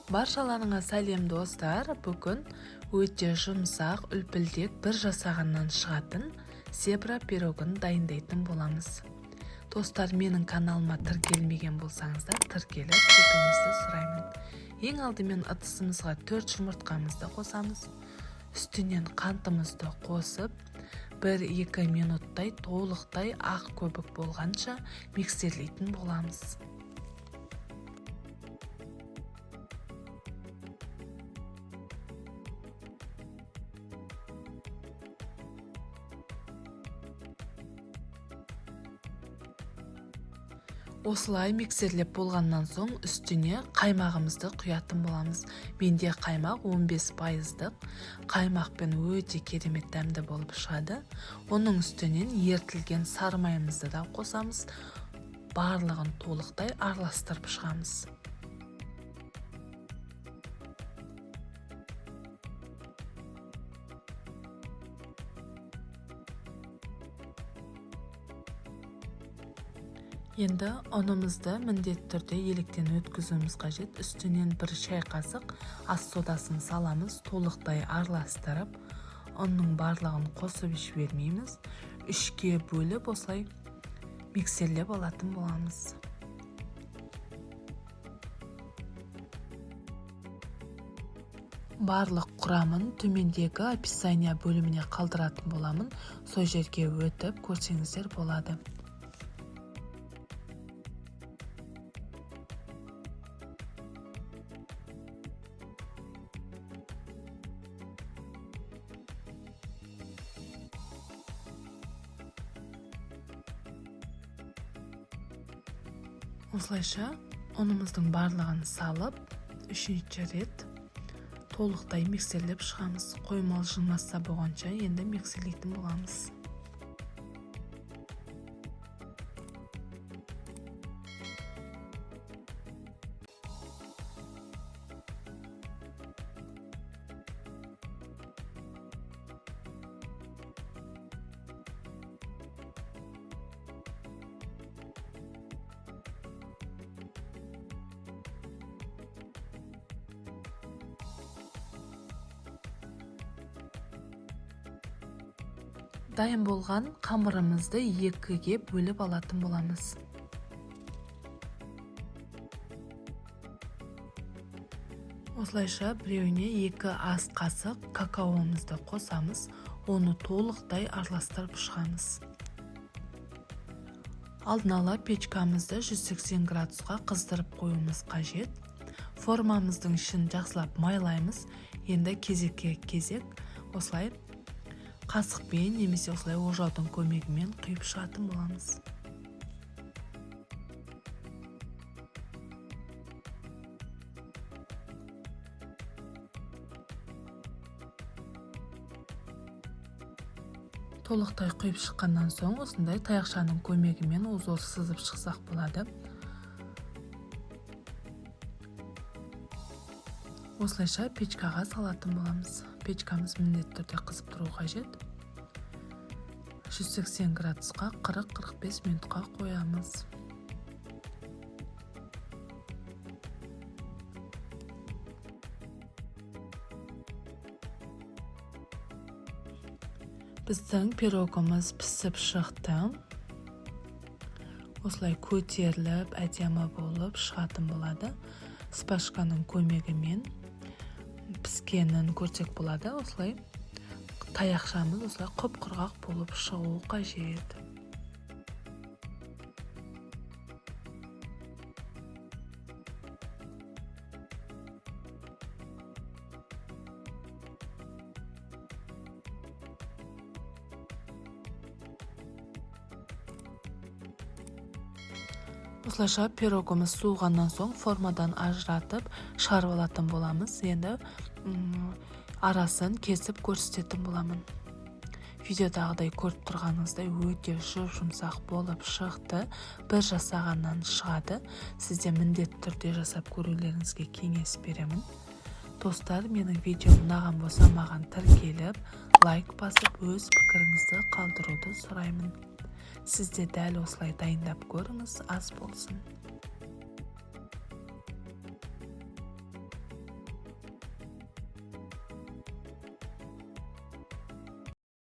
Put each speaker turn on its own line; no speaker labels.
Баршаларыңа сәлем достар. Бүгін өте жұмсақ, үлпілдек бір жасағаннан шығатын зебра пирогын дайындайтын боламыз. Достар, менің каналыма тіркелмеген болсаңыздар, тіркеліп кетуіңізді сұраймын. Ең алдымен ыдысымызға 4 жұмыртқамызды қосамыз. Үстінен қантымызды қосып, 1-2 минуттай толықтай ақ көбік болғанша миксерлейтін боламыз. Осылай миксерлеп болғаннан соң үстіне қаймағымызды құятын боламыз. Менде қаймақ 15%-дық. Қаймақпен өте керемет дәмді болып шығады. Оның үстінен ертілген сары майымызды да қосамыз. Барлығын толықтай араластырып шығамыз. Енді ұнымызды міндетті түрде електен өткізуіміз қажет. Үстінен 1 шай қасық ас содасын саламыз, толықтай араластырып, ұнның барлығын қосып жібермейміз. 3-ке бөліп осылай миксерлеп алатын боламыз. Барлық құрамын төмендегі описание бөліміне қалдыратын боламын. Сол жерге өтіп көрсеңіздер болады. Осылайша ұнымыздың барлығын салып, 3-ші рет толықтай миксерлеп шығамыз. Қоймал масса болғанша енді миксерлейтін боламыз. Дайын болған қамырымызды 2-ге бөліп алатын боламыз. Осылайша біреуіне 2 ас қасық какаомызды қосамыз, оны толықтай араластырып шығамыз. Алдын ала печкамызды 180 градусқа қыздырып қоюымыз қажет. Формамыздың ішін жақсылап майлаймыз. Енді кезекке кезек осылай қасықпен немесе осылай ожаудың көмегімен құйып шығатын боламыз. Толықтай құйып шыққаннан соң осындай таяқшаның көмегімен узор сызып шықсақ болады. Осылайша печкаға салатын боламыз. Печкамыз міндетті түрде қызып тұру қажет. 180 градусқа 40-45 минутқа қоямыз. Біздің пирогымыз пісіп шықты. Осылай көтеріліп, әдемі болып шығатын болады. Спашканың көмегімен піскенін көрсек болады. Осылай таяқшамыз осылай құп-құрғақ болып шығу қажет. Осылайша пирогымыз суығаннан соң формадан ажыратып шығарып алатын боламыз. Енді арасын кесіп көрсететін боламын. Видеодағыдай көріп тұрғаныңыздай өте жұмсақ болып шықты. Бір жасағаннан шығады. Сізде міндетті түрде жасап көрулеріңізге кеңес беремін. Достар, менің видеом ұнаған болса маған тіркеліп, лайк басып, өз пікіріңізді қалдыруды сұраймын. Сізде дәл осылай дайындап көріңіз, ас болсын.